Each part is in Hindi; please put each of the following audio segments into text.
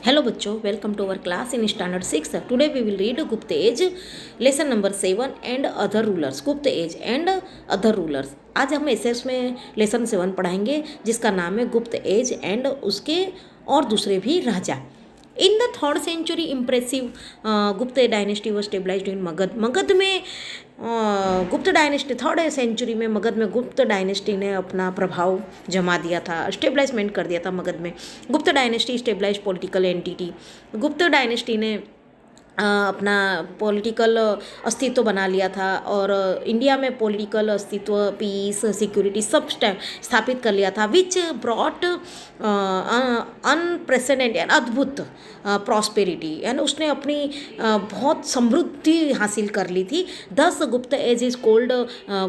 Hello बच्चों, welcome to our class in standard 6. Today we will read Gupta age lesson number 7 and other rulers. Gupta age and other rulers. आज हम एसएस में लेसन 7 पढ़ाएंगे जिसका नाम है गुप्त एज एंड उसके और दूसरे भी राजा. In the third century impressive Gupta dynasty was stabilised in Magadh. Magadh में गुप्त डायनेस्टी थर्ड सेंचुरी में मगध में गुप्त डायनेस्टी ने अपना प्रभाव जमा दिया था, स्टेबलाइजमेंट कर दिया था मगध में. Gupta dynasty stabilise political entity. गुप्त डायनेस्टी ने अपना पॉलिटिकल अस्तित्व बना लिया था और इंडिया में पॉलिटिकल अस्तित्व, पीस, सिक्योरिटी सब स्थापित कर लिया था. विच ब्रॉट अनप्रेसिडेंटेड अद्भुत प्रॉस्पेरिटी एंड उसने अपनी बहुत समृद्धि हासिल कर ली थी. दस Gupta age is called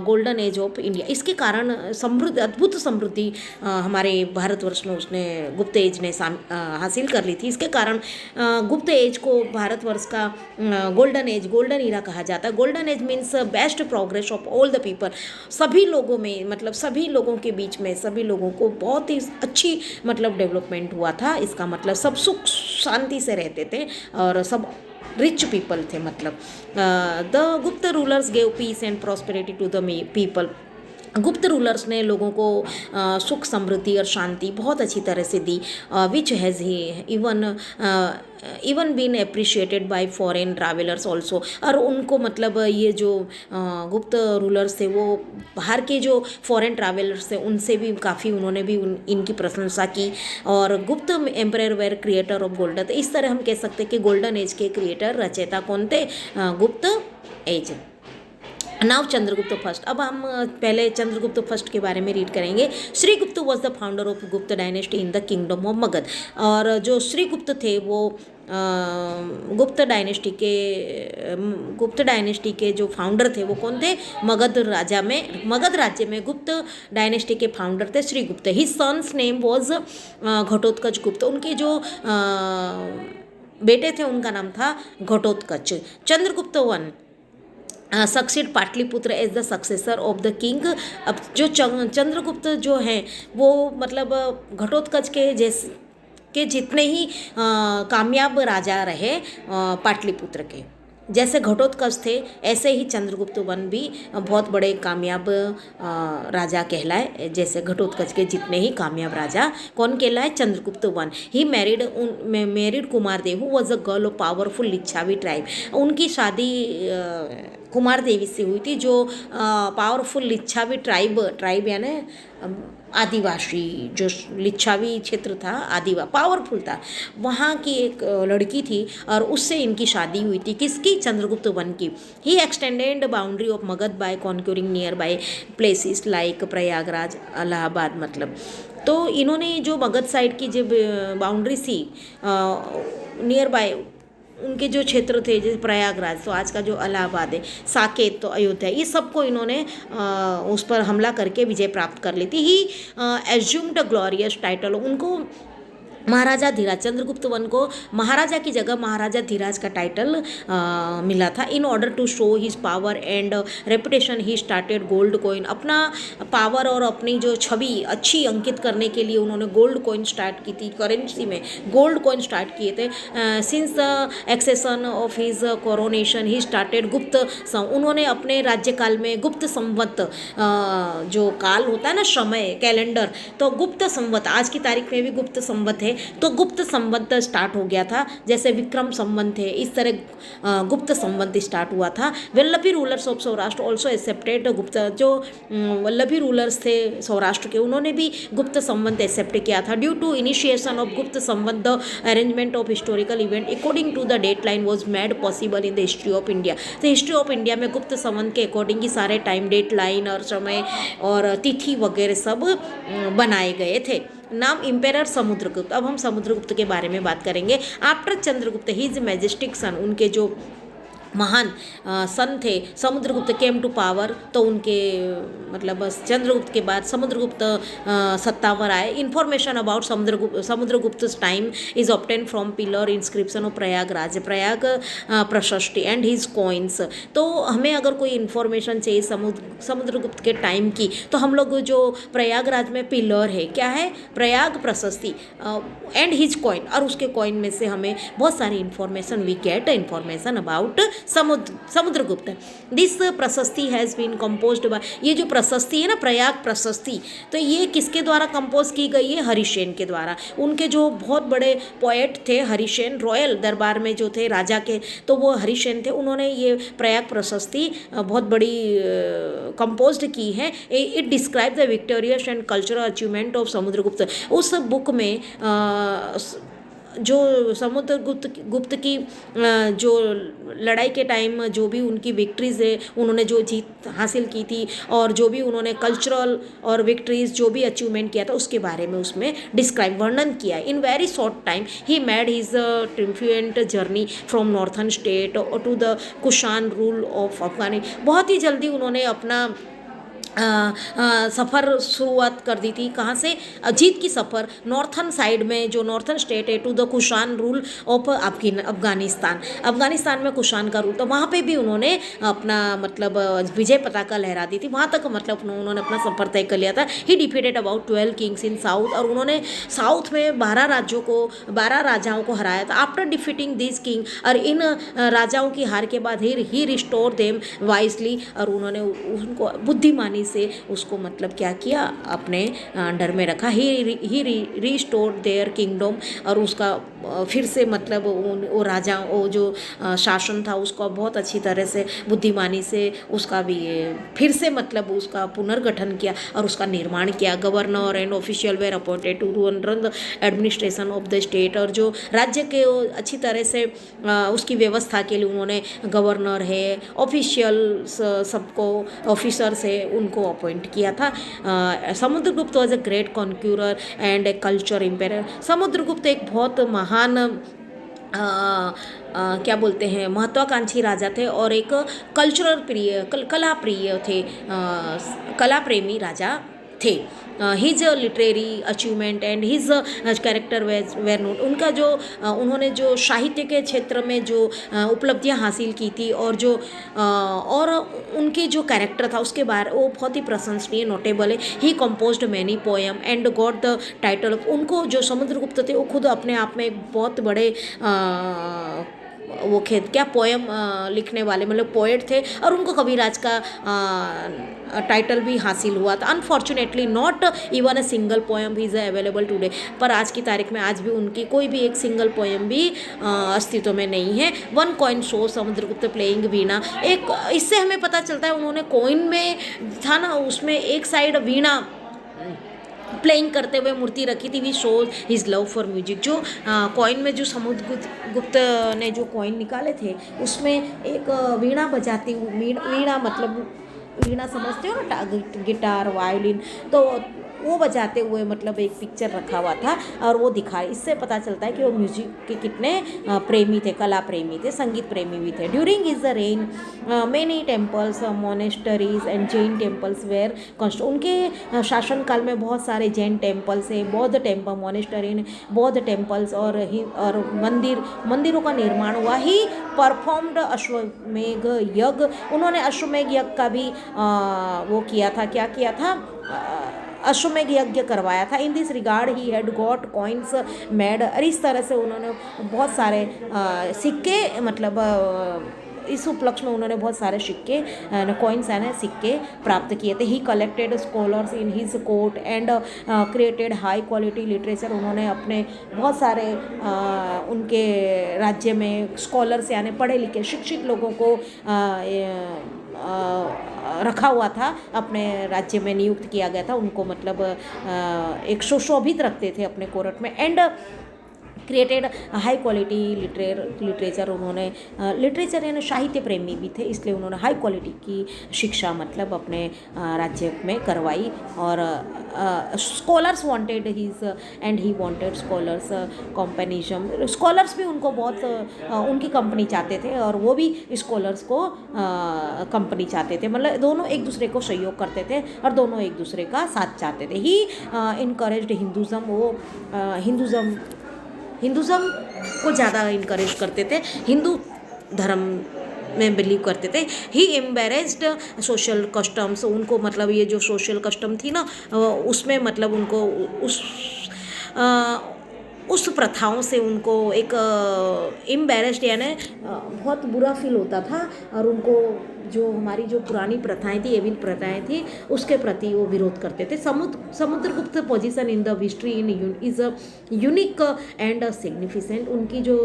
golden age of India. इसके कारण समृद्ध अद्भुत समृद्धि हमारे भारतवर्ष में उसने गुप्त एज ने हासिल कर ली थी. इसके कारण गुप्त एज को भारतवर्ष का गोल्डन एज, गोल्डन ईरा कहा जाता है. Golden age means best progress of all the people. सभी लोगों में, मतलब सभी लोगों के बीच में, सभी लोगों को बहुत ही अच्छी मतलब डेवलपमेंट हुआ था. इसका मतलब सब सुख शांति से रहते थे और सब रिच पीपल थे. मतलब the Gupta rulers gave peace and prosperity to the people. Gupta rulers ने लोगों को सुख, समृद्धि और शांति बहुत अच्छी तरह से दी. Which has he even been appreciated by foreign travellers also. और उनको मतलब ये जो गुप्त रूलर्स थे वो बाहर के जो फॉरेन ट्रैवलर्स थे उनसे भी काफ़ी उन्होंने भी इनकी प्रशंसा की. और Gupta emperor were creator of golden. तो इस तरह हम कह सकते हैं कि गोल्डन एज के क्रिएटर, रचयिता कौन थे? गुप्त एज. Now Chandragupta first. अब हम पहले चंद्रगुप्त फर्स्ट के बारे में रीड करेंगे. Srigupta was the founder of Gupta dynasty in the kingdom of Magadh. और जो श्रीगुप्त थे वो गुप्त डायनेस्टी के जो फाउंडर थे वो कौन थे? मगध राज्य में गुप्त डायनेस्टी के फाउंडर थे Shrigupta. His sons name was Ghatotkacha Gupta. उनके जो बेटे थे उनका नाम था Ghatotkacha. Chandragupta one succeed Pataliputra as the successor of the king. अब जो चंद्रगुप्त जो हैं वो मतलब घटोत्कच के जितने ही कामयाब राजा रहे पाटलिपुत्र के, जैसे घटोत्कच थे ऐसे ही चंद्रगुप्त वन भी बहुत बड़े कामयाब राजा कहलाए. जैसे घटोत्कच के जितने ही कामयाब राजा कौन कहलाए? Chandragupta one. He married Kumar Dev who was a girl of powerful Lichchhavi tribe. उनकी शादी कुमार देवी से हुई थी जो पावरफुल लिच्छावी ट्राइब यानी आदिवासी, जो लिच्छावी क्षेत्र था, पावरफुल था, वहाँ की एक लड़की थी और उससे इनकी शादी हुई थी. किसकी? चंद्रगुप्त वन की. He extended boundary of Magadh by conquering nearby places like Prayagraj, Allahabad. मतलब तो इन्होंने जो मगध साइड की जब बाउंड्री थी नियर बाय उनके जो क्षेत्र थे, जैसे प्रयागराज तो आज का जो इलाहाबाद है, साकेत तो अयोध्या, ये सबको इन्होंने उस पर हमला करके विजय प्राप्त कर ली थी. ही एज्यूम्ड ग्लोरियस टाइटल. उनको महाराजा धीराज, चंद्रगुप्त वन को महाराजा की जगह महाराजा धीराज का टाइटल मिला था. In order to show his power and reputation he started gold coin. अपना पावर और अपनी जो छवि अच्छी अंकित करने के लिए उन्होंने गोल्ड कॉइन स्टार्ट की थी. करेंसी में गोल्ड कॉइन स्टार्ट किए थे. Since the accession of his coronation he started Gupta. उन्होंने अपने राज्यकाल में गुप्त संवत, जो काल होता है ना, समय, कैलेंडर, तो गुप्त संवत, आज की तारीख में भी गुप्त संवत है, तो गुप्त संवत स्टार्ट हो गया था. जैसे विक्रम संवत है, इस तरह गुप्त संवत स्टार्ट हुआ था. Vallabhi rulers of Saurashtra also accepted गुप्त. जो वल्लभी रूलर्स थे सौराष्ट्र के, उन्होंने भी गुप्त संवत एक्सेप्ट किया था. Due to initiation of Gupta Samvat the arrangement of historical event according to the date line was made possible in the history of India. तो हिस्ट्री ऑफ इंडिया में गुप्त संवत के अकॉर्डिंग ही सारे टाइम, डेट लाइन और समय और तिथि वगैरह सब बनाए गए थे. नाम इम्पेरर समुद्रगुप्त. अब हम समुद्रगुप्त के बारे में बात करेंगे. आफ्टर चंद्रगुप्त हिज मैजेस्टिक सन, उनके जो महान सन थे समुद्रगुप्त केम टू पावर, तो उनके मतलब बस चंद्रगुप्त के बाद समुद्रगुप्त सत्ता पर आए। Information about Samudragupta time is obtain from pillar inscription of Prayagraj, Prayag प्रशस्ति एंड हिज कॉइन्स। तो हमें अगर कोई इन्फॉर्मेशन चाहिए समुद्रगुप्त के टाइम की, तो हम लोग जो प्रयागराज में पिलर है, क्या है, प्रयाग प्रशस्ति एंड हिज कॉइन, और उसके कॉइन में से हमें बहुत सारी information, we get information about Samudragupta. This prashasti has been composed by, ये जो प्रशस्ति है ना प्रयाग प्रशस्ति, तो ये किसके द्वारा कंपोज की गई है, हरिसेन के द्वारा। उनके जो बहुत बड़े पोएट थे हरिसेन, रॉयल दरबार में जो थे राजा के, तो वो हरिसेन थे, उन्होंने ये प्रयाग प्रशस्ति बहुत बड़ी कंपोज्ड की है। It describe the victorious and cultural achievement of Samudragupta. उस बुक में जो गुप्त की जो लड़ाई के टाइम जो भी उनकी विक्ट्रीज है, उन्होंने जो जीत हासिल की थी, और जो भी उन्होंने कल्चरल और विक्ट्रीज जो भी अचीवमेंट किया था, उसके बारे में उसमें डिस्क्राइब वर्णन किया है। In very short time he made his triumphant journey from northern state to the Kushan rule of Afghanistan. बहुत ही जल्दी उन्होंने अपना सफ़र शुरुआत कर दी थी, कहाँ से, जीत की सफ़र नॉर्थन साइड में, जो नॉर्थन स्टेट है, to the Kushan rule of Afghanistan में कुशान का रूल, तो वहाँ पे भी उन्होंने अपना मतलब विजय पताका लहरा दी थी, वहाँ तक मतलब उन्होंने अपना सफ़र तय कर लिया था। ही defeated about 12 kings in south, और उन्होंने साउथ में 12 राजाओं को हराया था। आफ्टर डिफीटिंग दिस किंग, और इन राजाओं की हार के बाद ही रिस्टोर देम वाइजली, और उन्होंने उनको बुद्धिमानी से उसको मतलब क्या किया, अपने अंडर में रखा। ही रिस्टोर देयर किंगडम, और उसका फिर से मतलब वो राजा, वो जो शासन था उसको बहुत अच्छी तरह से बुद्धिमानी से उसका भी फिर से मतलब उसका पुनर्गठन किया और उसका निर्माण किया। Governor and official were appointed to run the administration of the state, और जो राज्य के अच्छी तरह से उसकी व्यवस्था के लिए उन्होंने गवर्नर है, ऑफिशियल सबको ऑफिसर्स है, उनको अपॉइंट किया था। Samudragupta was a great conqueror and a culture empire. Samudragupta एक बहुत महान क्या बोलते हैं, महत्वाकांक्षी राजा थे, और एक कल्चरल प्रिय कला प्रिय थे, कला प्रेमी राजा थे। His literary achievement and his character were note, उनका जो उन्होंने जो साहित्य के क्षेत्र में जो उपलब्धियां हासिल की थी, और जो और उनके जो कैरेक्टर था उसके बारे वो बहुत ही प्रशंसनीय, नोटेबल है। He composed many poem and got the title. उनको जो समुद्रगुप्त थे वो खुद अपने आप में एक बहुत बड़े वो क्या पोएम लिखने वाले मतलब पोएट थे, और उनको कविराज का टाइटल भी हासिल हुआ था। Unfortunately not even a single poem is available today, पर आज की तारीख में आज भी उनकी कोई भी एक सिंगल पोएम भी अस्तित्व में नहीं है। One coin show Samudragupta playing veena, एक इससे हमें पता चलता है उन्होंने कॉइन में था ना, उसमें एक साइड वीणा प्लेइंग करते हुए मूर्ति रखी थी। V shows his love for music. जो कॉइन में जो समुद्रगुप्त ने जो कॉइन निकाले थे उसमें एक वीणा बजाती वीणा मतलब वीणा समझते हो ना, गिटार वायलिन, तो वो बजाते हुए मतलब एक पिक्चर रखा हुआ था और वो दिखाई। इससे पता चलता है कि वो म्यूजिक के कितने प्रेमी थे, कला प्रेमी थे, संगीत प्रेमी भी थे। During his the reign many temples monasteries and Jain temples were construct. उनके शासनकाल में बहुत सारे जैन टेम्पल्स है, बौद्ध टेम्पल मोनेस्टरी, बौद्ध टेम्पल्स और मंदिरों का निर्माण हुआ। ही परफॉर्म्ड अश्वमेघ यज्ञ, उन्होंने अश्वमेघ यज्ञ का भी वो किया था, क्या किया था, अश्वमेघ यज्ञ करवाया था। In this regard he had got coins made, और इस तरह से उन्होंने बहुत सारे सिक्के मतलब इस उपलक्ष्य में उन्होंने बहुत सारे सिक्के कॉइन्स यानी सिक्के प्राप्त किए थे। ही collected scholars in his court and created high quality literature. उन्होंने अपने बहुत सारे उनके राज्य में स्कॉलर्स यानी पढ़े लिखे शिक्षित लोगों को रखा हुआ था, अपने राज्य में नियुक्त किया गया था उनको, मतलब एक सुशोभित रखते थे अपने कोर्ट में। And created high quality literature. उन्होंने लिटरेचर यानी साहित्य प्रेमी भी थे, इसलिए उन्होंने हाई क्वालिटी की शिक्षा मतलब अपने राज्य में करवाई। और scholars wanted his and he wanted scholars companionism. Scholars भी उनको बहुत उनकी कंपनी चाहते थे और वो भी स्कॉलर्स को कंपनी चाहते थे। मतलब दोनों एक दूसरे को सहयोग करते थे और दोनों एक दूसरे का साथ चाहते थे। ही इनकरेज्ड हिंदुज़म। वो हिंदुज़म को ज़्यादा इनकरेज करते थे, हिंदू धर्म में बिलीव करते थे। ही एम्बेरेस्ड सोशल कस्टम्स। उनको मतलब ये जो सोशल कस्टम थी ना, उसमें मतलब उनको उस प्रथाओं से उनको एक एम्बेरेस्ड यानी बहुत बुरा फील होता था। और उनको जो हमारी जो पुरानी प्रथाएं थी, एविल प्रथाएं थी, उसके प्रति वो विरोध करते थे। Samudragupta position in the history is a unique and significant. उनकी जो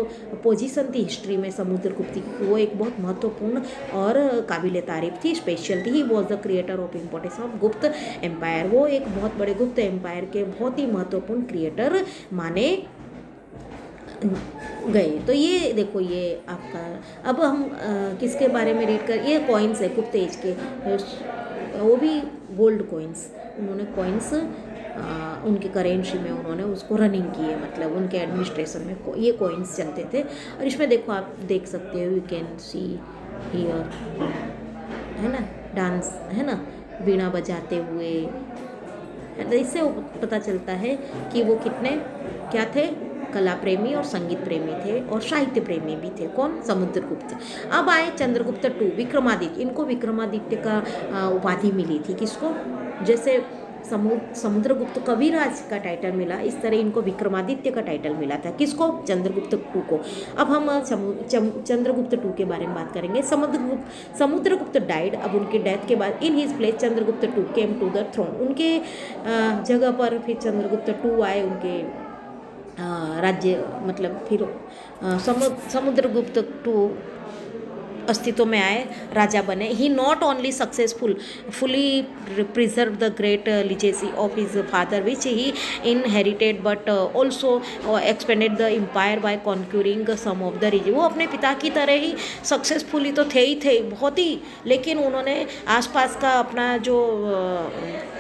पोजीशन थी हिस्ट्री में समुद्रगुप्त की, वो एक बहुत महत्वपूर्ण और काबिल तारीफ थी, स्पेशल थी। He was the creator of importance of गुप्त एम्पायर। वो एक बहुत बड़े गुप्त एम्पायर के बहुत ही महत्वपूर्ण क्रिएटर माने गए। तो ये देखो, ये आपका अब हम किसके बारे में रीड कर, ये कॉइन्स है गुप्त एज के, वो भी गोल्ड कॉइन्स। उन्होंने कॉइन्स उनके करेंसी में उन्होंने उसको रनिंग की है, मतलब उनके एडमिनिस्ट्रेशन में ये कॉइन्स चलते थे। और इसमें देखो आप देख सकते हो, यू कैन सी हियर, है ना, डांस, है ना, वीणा बजाते हुए। इससे पता चलता है कि वो कितने क्या थे, कला प्रेमी और संगीत प्रेमी थे और साहित्य प्रेमी भी थे। कौन? समुद्रगुप्त। अब आए चंद्रगुप्त टू, विक्रमादित्य। इनको विक्रमादित्य का उपाधि मिली थी। किसको? जैसे समुद्रगुप्त कविराज का टाइटल मिला, इस तरह इनको विक्रमादित्य का टाइटल मिला था। किसको? चंद्रगुप्त टू को। अब हम चंद्रगुप्त टू के बारे में बात करेंगे। समुद्रगुप्त डाइड। अब उनके डेथ के बाद in his place Chandragupta two came to the throne. उनके जगह पर फिर चंद्रगुप्त टू आए, उनके राज्य मतलब फिर समुद्रगुप्त टू अस्तित्व में आए, राजा बने। He not only fully preserve the great legacy of his father which he inherited, but also expanded the empire by conquering some of the region. वो अपने पिता की तरह ही सक्सेसफुली तो थे ही थे बहुत ही, लेकिन उन्होंने आसपास का अपना जो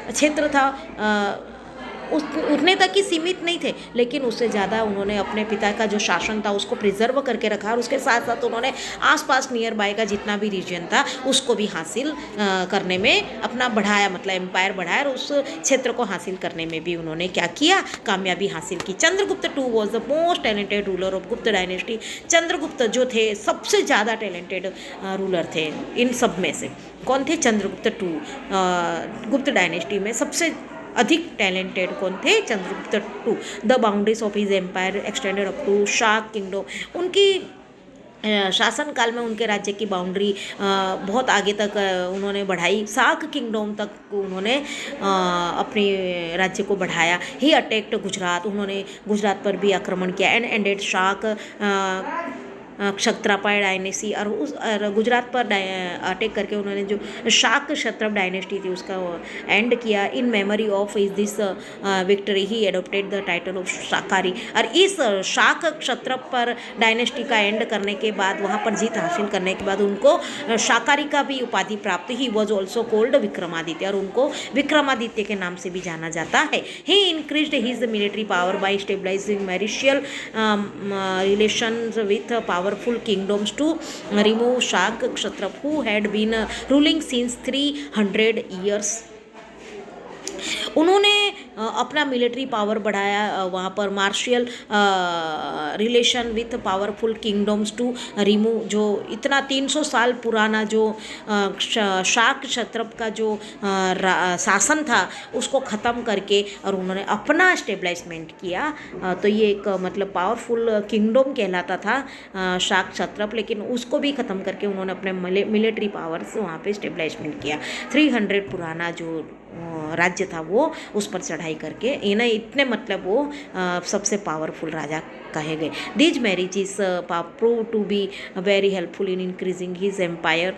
क्षेत्र था उतने तक ही सीमित नहीं थे, लेकिन उससे ज़्यादा उन्होंने अपने पिता का जो शासन था उसको प्रिजर्व करके रखा। और उसके साथ साथ उन्होंने आसपास नियर बाय का जितना भी रीजन था उसको भी हासिल करने में अपना बढ़ाया, मतलब एम्पायर बढ़ाया, और उस क्षेत्र को हासिल करने में भी उन्होंने क्या किया, कामयाबी हासिल की। Chandragupta two was the most talented ruler of Gupta dynasty. Chandragupta जो थे सबसे ज़्यादा टैलेंटेड रूलर थे इन सब में से। कौन थे? चंद्रगुप्त टू। गुप्त डायनेस्टी में सबसे अधिक टैलेंटेड कौन थे? Chandragupta two. The boundaries of his empire extended up to Shaka kingdom. उनकी शासन काल में उनके राज्य की बाउंड्री बहुत आगे तक उन्होंने बढ़ाई, शाक किंगडम तक उन्होंने अपने राज्य को बढ़ाया। ही अटैक्ट गुजरात। उन्होंने गुजरात पर भी आक्रमण किया एंड एंडेड शाक क्षत्रपाय डायनेस्टी। और गुजरात पर अटैक करके उन्होंने जो शाक क्षत्रप डायनेस्टी थी उसका एंड किया। In memory of is this victory he adopted the title of शाकाहारी। और इस शाक क्षत्रप पर डायनेस्टी का एंड करने के बाद, वहाँ पर जीत हासिल करने के बाद उनको शाकाहारी का भी उपाधि प्राप्त। He was also cold Vikramaditya, और उनको विक्रमादित्य के नाम से भी जाना जाता है। He increased his military power by stabilising marital relations with powerful kingdoms to remove Shak Kshatrap who had been ruling since 300 years. उन्होंने अपना मिलिट्री पावर बढ़ाया, वहाँ पर martial relation with powerful kingdoms to remove, जो इतना 300 साल पुराना जो शाक क्षत्रप का जो शासन था उसको ख़त्म करके और उन्होंने अपना स्टेबलाइजमेंट किया। तो ये एक मतलब पावरफुल किंगडम कहलाता था शाक क्षत्रप, लेकिन उसको भी ख़त्म करके उन्होंने अपने मिलिट्री पावर्स वहाँ पे स्टेबलाइजमेंट किया। 300 पुराना जो राज्य था वो उस पर चढ़ाई करके इन्हें इतने मतलब वो सबसे पावरफुल राजा कहे गए। These marriages prove to be very helpful in increasing his empire.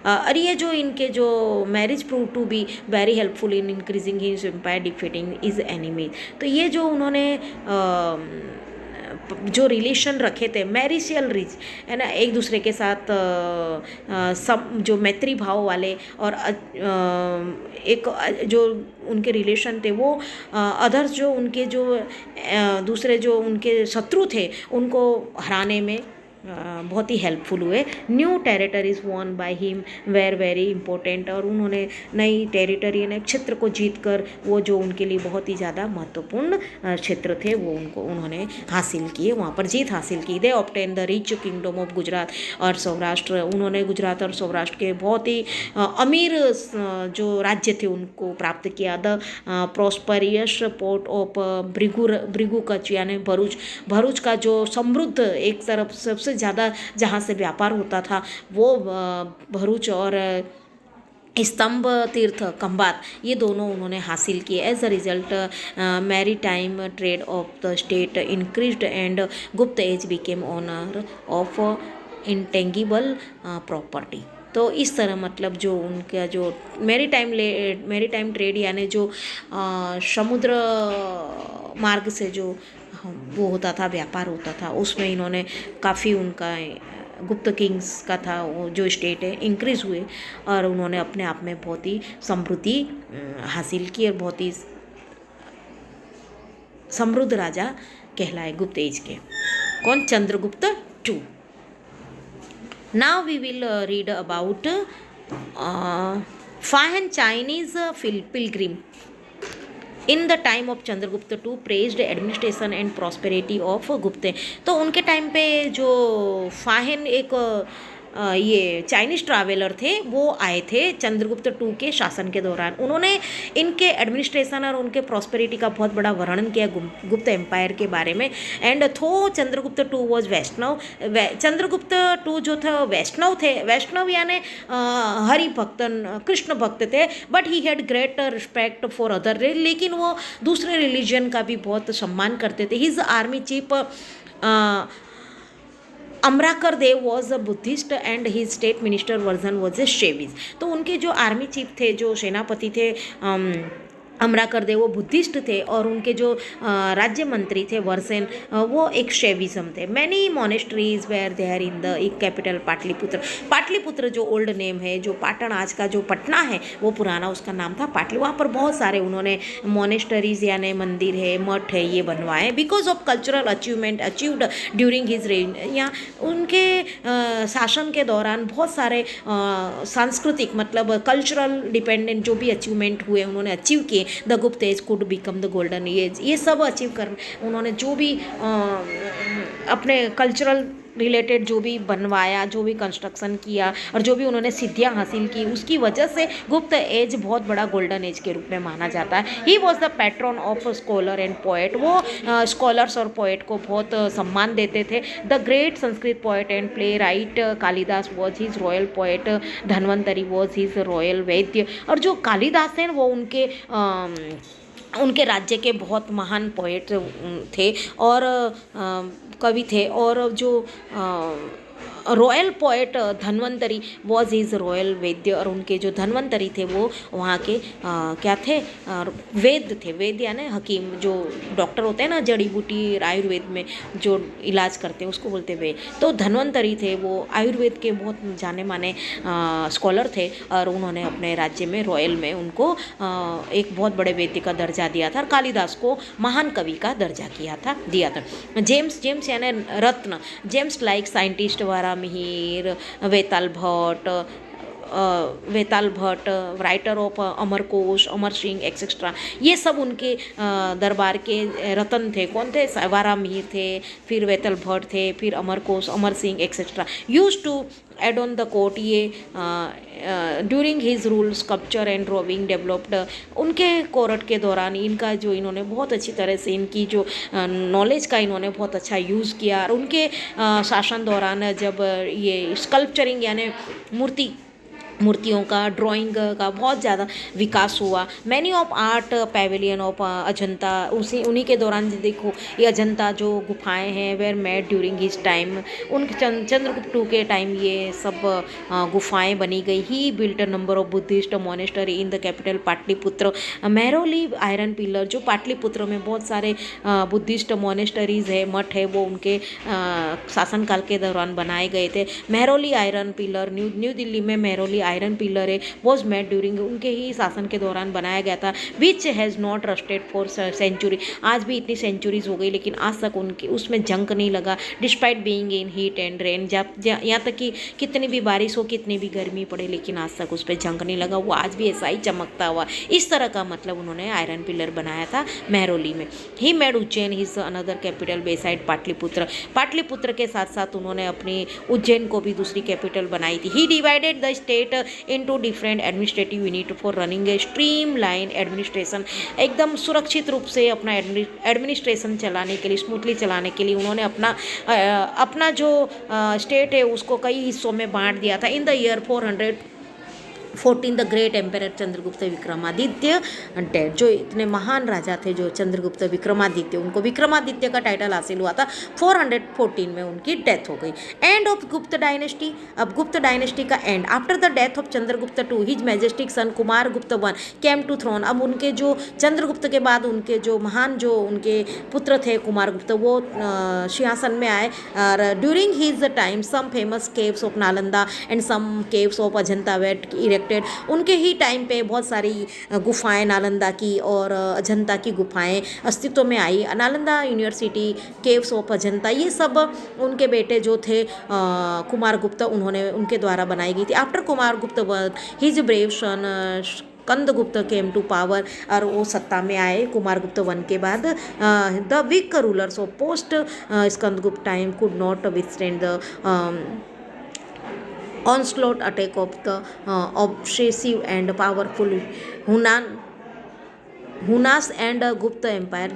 और ये जो इनके जो marriage prove to be very helpful in increasing his empire defeating is enemies. तो ये जो उन्होंने जो रिलेशन रखे थे मैरिशियल रिच है ना, एक दूसरे के साथ सब जो मैत्री भाव वाले, और एक जो उनके रिलेशन थे वो अदर्स जो उनके जो दूसरे जो उनके शत्रु थे उनको हराने में बहुत ही हेल्पफुल हुए। New territories won by him were very important, और उन्होंने नई टेरिटरी ने क्षेत्र को जीत कर वो जो उनके लिए बहुत ही ज़्यादा महत्वपूर्ण क्षेत्र थे वो उन्होंने हासिल किए, वहाँ पर जीत हासिल की। They obtain the rich kingdom of Gujarat और सौराष्ट्र, उन्होंने गुजरात और सौराष्ट्र के बहुत ही अमीर जो राज्य थे उनको प्राप्त किया। The prosperous port of Bhrigu Kachchh यानी भरूच का जो समृद्ध एक तरफ सबसे ज़्यादा जहाँ से व्यापार होता था वो भरूच, और स्तंभ तीर्थ खंबात, ये दोनों उन्होंने हासिल किए। As a result maritime trade of the state increased and Gupta age became owner of intangible property. तो इस तरह मतलब जो उनका जो मैरी टाइम ट्रेड यानी जो समुद्र मार्ग से जो वो होता था, व्यापार होता था, उसमें इन्होंने काफ़ी उनका गुप्त किंग्स का था वो जो स्टेट है इंक्रीज हुए, और उन्होंने अपने आप में बहुत ही समृद्धि हासिल की और बहुत ही समृद्ध राजा कहलाए गुप्त एज के। कौन? Chandragupta two. Now we will read about Fahien Chinese pilgrim in the time of Chandragupta two praised administration and prosperity of गुप्ते। तो उनके टाइम पे जो फाहिन एक ये चाइनीज़ ट्रैवलर थे वो आए थे चंद्रगुप्त टू के शासन के दौरान। उन्होंने इनके एडमिनिस्ट्रेशन और उनके प्रॉस्पेरिटी का बहुत बड़ा वर्णन किया गुप्त एम्पायर के बारे में। And though Chandragupta two was Vaishnav, Chandragupta two जो था वैष्णव थे, वैष्णव यानी हरि भक्त कृष्ण भक्त थे, but he had great respect for other, लेकिन वो दूसरे रिलीजन का भी बहुत सम्मान करते थे। His army chief Amrakar Dev was a Buddhist and his state minister Varjan was a Shaivite. तो उनके जो आर्मी चीफ थे, जो सेनापति थे अमराकर देव, वो बुद्धिस्ट थे, और उनके जो राज्य मंत्री थे वर्सेन वो एक शैविज्म थे। Many monasteries were there in the capital Pataliputra. Pataliputra जो ओल्ड नेम है, जो पाटन आज का जो पटना है वो पुराना उसका नाम था पाटली। वहाँ पर बहुत सारे उन्होंने मोनेस्टरीज यानी मंदिर है, मठ है, ये बनवाए because of cultural achievement achieved during his rain. यहाँ उनके शासन के दौरान बहुत सारे सांस्कृतिक मतलब कल्चरल डिपेंडेंट जो भी अचीवमेंट हुए उन्होंने अचीव किए। The Gupta age could become the golden age, ये सब अचीव कर उन्होंने जो भी अपने कल्चरल रिलेटेड जो भी बनवाया, जो भी कंस्ट्रक्शन किया और जो भी उन्होंने सिद्धियां हासिल की, उसकी वजह से गुप्त एज बहुत बड़ा गोल्डन एज के रूप में माना जाता है। He was the pattern of scholar and poet. वो स्कॉलर्स और पोएट को बहुत सम्मान देते थे। The great Sanskrit poet and play right Kalidas was his royal poet, Dhanvantari was his royal वैद्य। और जो कालिदास हैं वो उनके राज्य के बहुत महान पोएट थे और कवि थे। और जो royal poet Dhanvantari was his royal वैद्य, और उनके जो धन्वंतरी थे वो वहाँ के क्या थे? वैद्य थे। वैद्य यानी हकीम, जो डॉक्टर होते हैं ना जड़ी बूटी आयुर्वेद में जो इलाज करते हैं उसको बोलते वैद्य। तो धन्वंतरी थे, वो आयुर्वेद के बहुत जाने माने स्कॉलर थे, और उन्होंने अपने राज्य में रॉयल में उनको एक बहुत बड़े वैद्य का दर्जा दिया था, और कालिदास को महान कवि का दर्जा दिया था। जेम्स यानी रत्न, James like scientist Vara Mihir, Vetal Bhatt, writer of Amarkosh, Amar Singh etcetera, ये सब उनके दरबार के रतन थे। कौन थे? वारा मिहिर थे, फिर वेताल भट्ट थे, फिर Amarkosh, Amar Singh etcetera. Use to adorn the court, ये during his rule sculpture and drawing developed. उनके कोर्ट के दौरान इनका जो इन्होंने बहुत अच्छी तरह से इनकी जो नॉलेज का इन्होंने बहुत अच्छा यूज़ किया। और उनके शासन दौरान जब ये स्कल्पचरिंग यानी मूर्तियों का, ड्राइंग का बहुत ज़्यादा विकास हुआ। Many of art pavilion of Ajanta, उसी उन्हीं के दौरान देखो ये अजंता जो गुफाएं हैं were made during his time, उनके चंद्रगुप्त टू के टाइम ये सब गुफाएं बनी गई। He built a number of Buddhist monastery in the capital Pataliputra. Mehrauli iron pillar, जो पाटलिपुत्र में बहुत सारे बुद्धिस्ट मोनेस्टरीज है, मठ है, वो उनके शासनकाल के दौरान बनाए गए थे। Mehrauli iron pillar, new Delhi में मेहरौली आयरन पिलर है, वॉज मेड ड्यूरिंग, उनके ही शासन के दौरान बनाया गया था। Which has not rusted for century, आज भी इतनी सेंचुरीज हो गई लेकिन आज तक उनकी उसमें जंग नहीं लगा। Despite being in heat and rain, जब यहाँ तक कि कितनी भी बारिश हो, कितनी भी गर्मी पड़े, लेकिन आज तक उस पर जंग नहीं लगा, वो आज भी ऐसा ही चमकता हुआ। इस तरह का मतलब उन्होंने आयरन पिलर बनाया था मेहरौली में। He made Ujjain his another capital beside Pataliputra, Pataliputra के साथ साथ उन्होंने अपनी उज्जैन को भी दूसरी कैपिटल बनाई थी। He divided the state into different administrative unit for running a streamline administration, एकदम सुरक्षित रूप से अपना एडमिनिस्ट्रेशन चलाने के लिए, स्मूथली चलाने के लिए उन्होंने अपना जो स्टेट है उसको कई हिस्सों में बांट दिया था। In the year 414 the great emperor Chandragupta Vikramaditya dead, जो इतने महान राजा थे जो चंद्रगुप्त विक्रमादित्य, उनको विक्रमादित्य का टाइटल हासिल हुआ था। 414 में उनकी डेथ हो गई। एंड ऑफ गुप्त डायनेस्टी, अब गुप्त डायनेस्टी का end. After the death of Chandragupta two his majestic son Kumar Gupta one came to throne, अब उनके जो चंद्रगुप्त के बाद उनके जो महान जो उनके पुत्र थे कुमार गुप्त, वो सिंहासन में आए। और during his time some famous caves of Nalanda and some caves of Ajanta were erected, उनके ही टाइम पे बहुत सारी गुफाएं नालंदा की और अजंता की गुफाएं अस्तित्व में आई। Nalanda university, caves of Ajanta, ये सब उनके बेटे जो थे कुमार गुप्त, उन्होंने उनके द्वारा बनाई गई थी। After Kumar Gupta his brave son Skandagupta came to power, और वो सत्ता में आए कुमार गुप्त वन के बाद। The weak rulers of post Skandagupta time could not withstand the onslaught attack of the obsessive and powerful Hunas and Gupta empire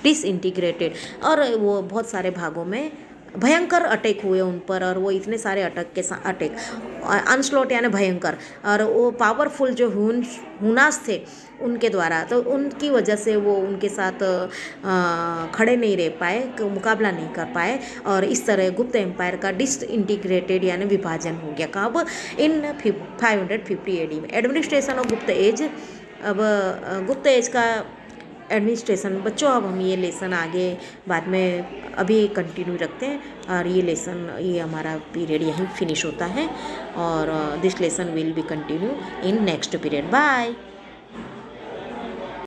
disintegrated, और वो बहुत सारे भागों में भयंकर अटैक हुए उन पर, और वो इतने सारे अटैक अनस्लॉट यानी भयंकर, और वो पावरफुल जो हुनास थे उनके द्वारा, तो उनकी वजह से वो उनके साथ खड़े नहीं रह पाए, मुकाबला नहीं कर पाए, और इस तरह गुप्त एम्पायर का डिसइंटीग्रेटेड यानी विभाजन हो गया। कब? इन 550 AD में। एडमिनिस्ट्रेशन ऑफ गुप्त एज, अब गुप्त एज का एडमिनिस्ट्रेशन। बच्चों अब हम ये लेसन आगे बाद में अभी कंटिन्यू रखते हैं, और ये लेसन, ये हमारा पीरियड यहीं फिनिश होता है, और this lesson will be continue in next period. Bye.